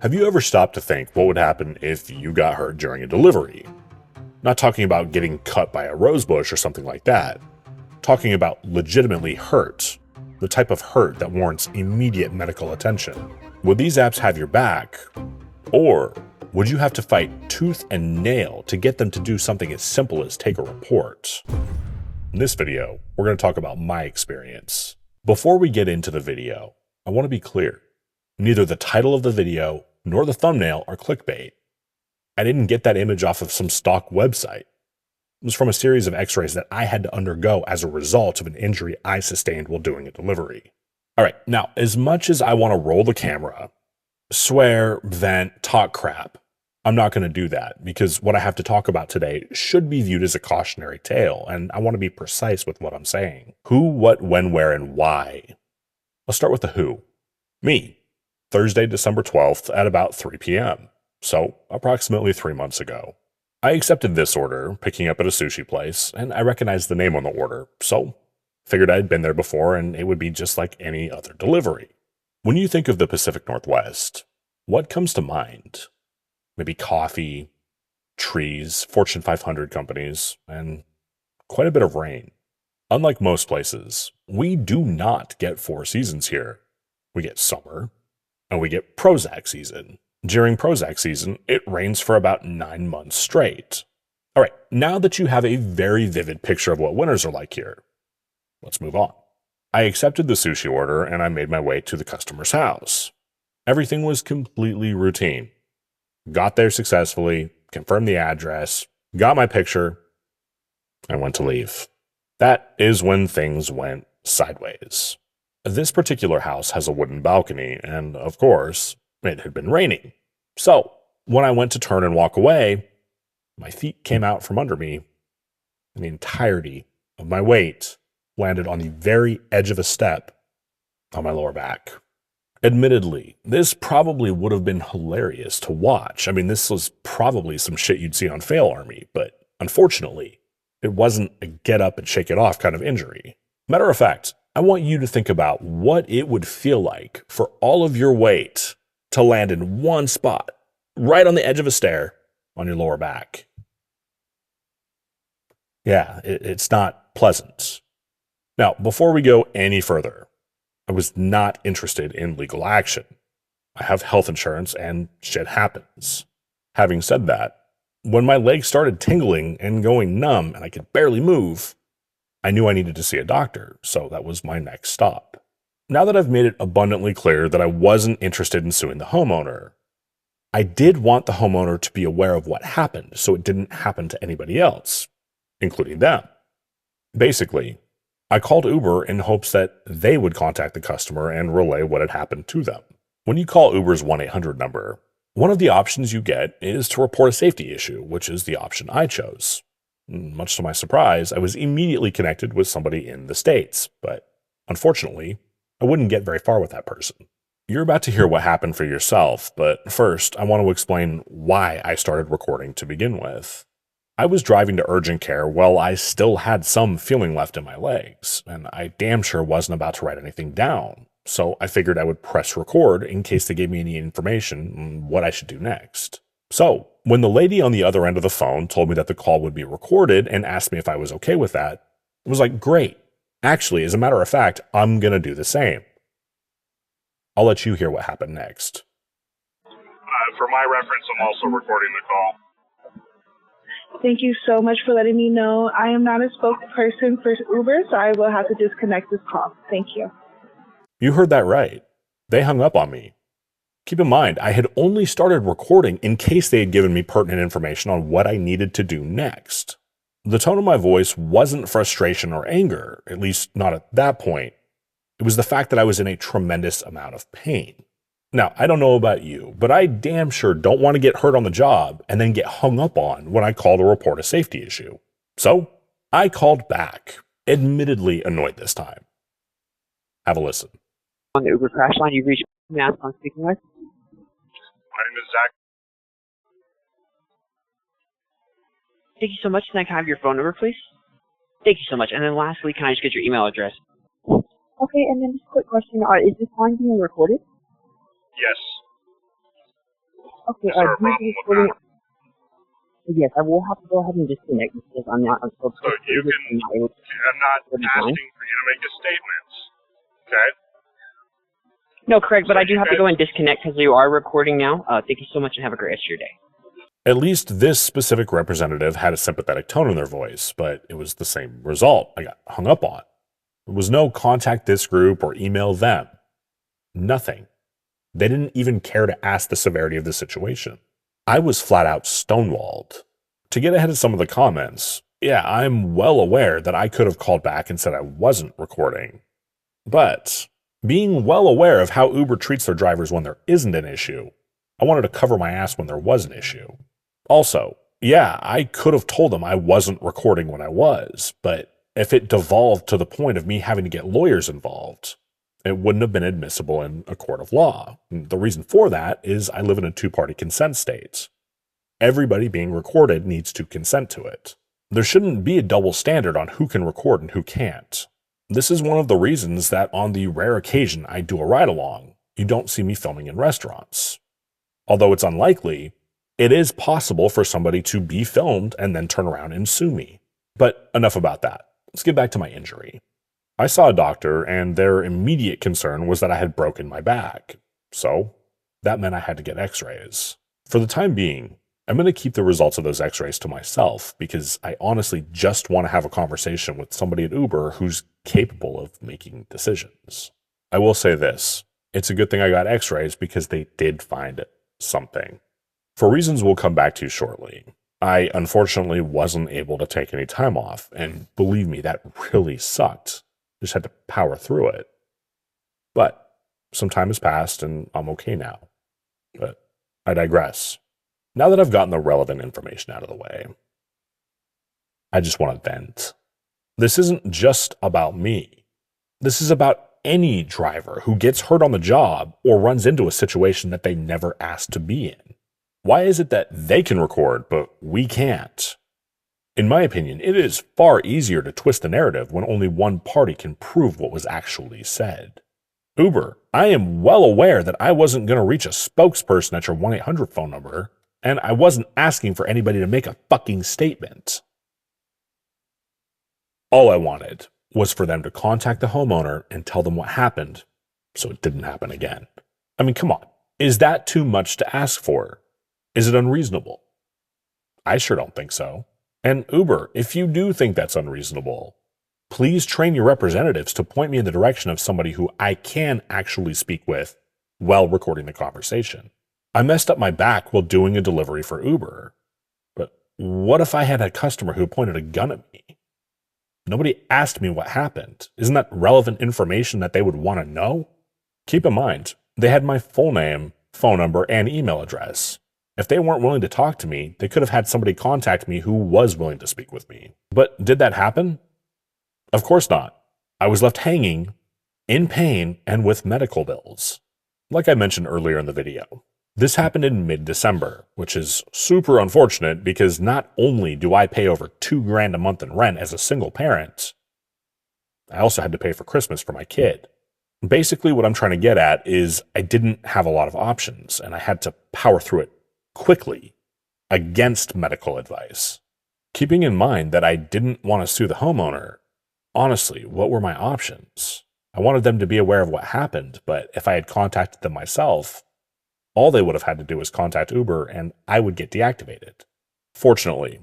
Have you ever stopped to think what would happen if you got hurt during a delivery? Not talking about getting cut by a rosebush or something like that. Talking about legitimately hurt. The type of hurt that warrants immediate medical attention. Would these apps have your back? Or would you have to fight tooth and nail to get them to do something as simple as take a report? In this video, we're going to talk about my experience. Before we get into the video, I want to be clear. Neither the title of the video nor the thumbnail are clickbait. I didn't get that image off of some stock website. It was from a series of x-rays that I had to undergo as a result of an injury I sustained while doing a delivery. Alright, now as much as I want to roll the camera, swear, vent, talk crap, I'm not going to do that because what I have to talk about today should be viewed as a cautionary tale, and I want to be precise with what I'm saying. Who, what, when, where, and why. Let's start with the who. Me. Thursday, December 12th at about 3 p.m. So approximately 3 months ago. I accepted this order, picking up at a sushi place, and I recognized the name on the order, so figured I'd been there before and it would be just like any other delivery. When you think of the Pacific Northwest, what comes to mind? Maybe coffee, trees, Fortune 500 companies, and quite a bit of rain. Unlike most places, we do not get 4 seasons here. We get summer, and we get Prozac season. During Prozac season, it rains for about 9 months straight. Alright, now that you have a very vivid picture of what winters are like here, let's move on. I accepted the sushi order and I made my way to the customer's house. Everything was completely routine. Got there successfully, confirmed the address, got my picture, and went to leave. That is when things went sideways. This particular house has a wooden balcony, and of course, it had been raining. So, when I went to turn and walk away, my feet came out from under me, and the entirety of my weight landed on the very edge of a step on my lower back. Admittedly, this probably would have been hilarious to watch. I mean, this was probably some shit you'd see on Fail Army, but unfortunately, it wasn't a get up and shake it off kind of injury. Matter of fact, I want you to think about what it would feel like for all of your weight to land in one spot, right on the edge of a stair on your lower back. Yeah, it's not pleasant. Now, before we go any further, I was not interested in legal action. I have health insurance and shit happens. Having said that, when my legs started tingling and going numb and I could barely move, I knew I needed to see a doctor, so that was my next stop. Now that I've made it abundantly clear that I wasn't interested in suing the homeowner, I did want the homeowner to be aware of what happened so it didn't happen to anybody else, including them. Basically, I called Uber in hopes that they would contact the customer and relay what had happened to them. When you call Uber's 1-800 number, one of the options you get is to report a safety issue, which is the option I chose. Much to my surprise, I was immediately connected with somebody in the States, but unfortunately, I wouldn't get very far with that person. You're about to hear what happened for yourself, but first, I want to explain why I started recording to begin with. I was driving to urgent care while I still had some feeling left in my legs, and I damn sure wasn't about to write anything down, so I figured I would press record in case they gave me any information on what I should do next. So, when the lady on the other end of the phone told me that the call would be recorded and asked me if I was okay with that, it was like, great. Actually, as a matter of fact, I'm gonna do the same. I'll let you hear what happened next. For my reference, I'm also recording the call. Thank you so much for letting me know. I am not a spokesperson for Uber, so I will have to disconnect this call. Thank you. You heard that right. They hung up on me. Keep in mind, I had only started recording in case they had given me pertinent information on what I needed to do next. The tone of my voice wasn't frustration or anger, at least not at that point. It was the fact that I was in a tremendous amount of pain. Now, I don't know about you, but I damn sure don't want to get hurt on the job and then get hung up on when I call to report a safety issue. So, I called back, admittedly annoyed this time. Have a listen. On the Uber crash line, you've reached me. I'm speaking with. My name is Zach. Thank you so much. Can I have your phone number, please? Thank you so much. And then lastly, can I just get your email address? Okay, and then just a quick question. Is this line being recorded? Yes. Okay, Is there a do you problem with recording? that? Yes, I will have to go ahead and disconnect because I'm not. So you can, I'm not asking for you to make a statement, okay? No, correct, but So I do you have to guys- go and disconnect because you are recording now. Thank you so much and have a great rest of your day. At least this specific representative had a sympathetic tone in their voice, but it was the same result I got hung up on. There was no contact this group or email them. Nothing. They didn't even care to ask the severity of the situation. I was flat out stonewalled. To get ahead of some of the comments, yeah, I'm well aware that I could have called back and said I wasn't recording. But being well aware of how Uber treats their drivers when there isn't an issue, I wanted to cover my ass when there was an issue. Also, yeah, I could have told them I wasn't recording when I was, but if it devolved to the point of me having to get lawyers involved, it wouldn't have been admissible in a court of law. And the reason for that is I live in a two-party consent state. Everybody being recorded needs to consent to it. There shouldn't be a double standard on who can record and who can't. This is one of the reasons that on the rare occasion I do a ride-along, you don't see me filming in restaurants. Although it's unlikely, it is possible for somebody to be filmed and then turn around and sue me. But enough about that. Let's get back to my injury. I saw a doctor, and their immediate concern was that I had broken my back. So that meant I had to get x-rays. For the time being, I'm going to keep the results of those x-rays to myself because I honestly just want to have a conversation with somebody at Uber who's capable of making decisions. I will say this. It's a good thing I got x-rays because they did find something. For reasons we'll come back to shortly, I unfortunately wasn't able to take any time off, and believe me, that really sucked. Just had to power through it. But some time has passed and I'm okay now. But I digress. Now that I've gotten the relevant information out of the way, I just want to vent. This isn't just about me. This is about any driver who gets hurt on the job or runs into a situation that they never asked to be in. Why is it that they can record, but we can't? In my opinion, it is far easier to twist the narrative when only one party can prove what was actually said. Uber, I am well aware that I wasn't going to reach a spokesperson at your 1-800 phone number, and I wasn't asking for anybody to make a fucking statement. All I wanted was for them to contact the homeowner and tell them what happened, so it didn't happen again. I mean, come on. Is that too much to ask for? Is it unreasonable? I sure don't think so. And Uber, if you do think that's unreasonable, please train your representatives to point me in the direction of somebody who I can actually speak with while recording the conversation. I messed up my back while doing a delivery for Uber. But what if I had a customer who pointed a gun at me? Nobody asked me what happened. Isn't that relevant information that they would want to know? Keep in mind, they had my full name, phone number, and email address. If they weren't willing to talk to me, they could have had somebody contact me who was willing to speak with me. But did that happen? Of course not. I was left hanging, in pain, and with medical bills. Like I mentioned earlier in the video, this happened in mid-December, which is super unfortunate because not only do I pay over $2,000 a month in rent as a single parent, I also had to pay for Christmas for my kid. Basically, what I'm trying to get at is I didn't have a lot of options, and I had to power through it quickly against medical advice. Keeping in mind that I didn't want to sue the homeowner, honestly, what were my options? I wanted them to be aware of what happened, but if I had contacted them myself, all they would have had to do was contact Uber and I would get deactivated. Fortunately,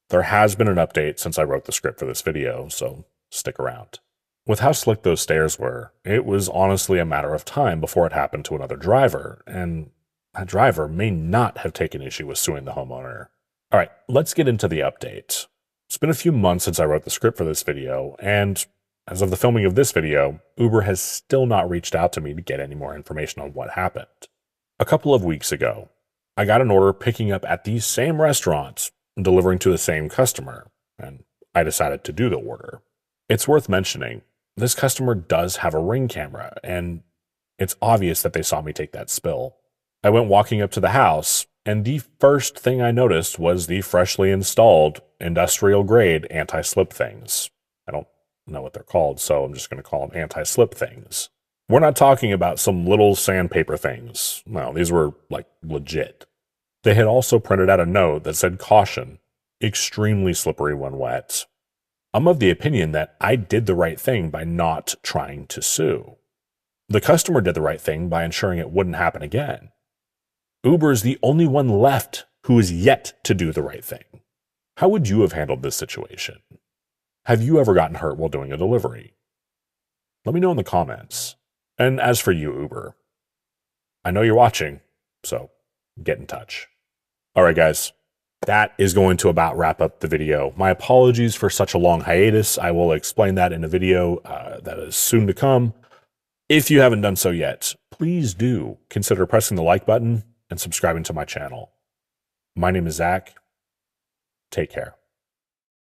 there has been an update since I wrote the script for this video, so stick around. With how slick those stairs were, it was honestly a matter of time before it happened to another driver, and that driver may not have taken issue with suing the homeowner. All right, let's get into the update. It's been a few months since I wrote the script for this video, and as of the filming of this video, Uber has still not reached out to me to get any more information on what happened. A couple of weeks ago, I got an order picking up at the same restaurant and delivering to the same customer, and I decided to do the order. It's worth mentioning, this customer does have a Ring camera, and it's obvious that they saw me take that spill. I went walking up to the house, and the first thing I noticed was the freshly installed industrial-grade anti-slip things. I don't know what they're called, so I'm just going to call them anti-slip things. We're not talking about some little sandpaper things. No, these were, like, legit. They had also printed out a note that said, "Caution, extremely slippery when wet." I'm of the opinion that I did the right thing by not trying to sue. The customer did the right thing by ensuring it wouldn't happen again. Uber is the only one left who is yet to do the right thing. How would you have handled this situation? Have you ever gotten hurt while doing a delivery? Let me know in the comments. And as for you, Uber, I know you're watching, so get in touch. All right, guys, that is going to about wrap up the video. My apologies for such a long hiatus. I will explain that in a video that is soon to come. If you haven't done so yet, please do consider pressing the like button and subscribing to my channel. My name is Zach. Take care.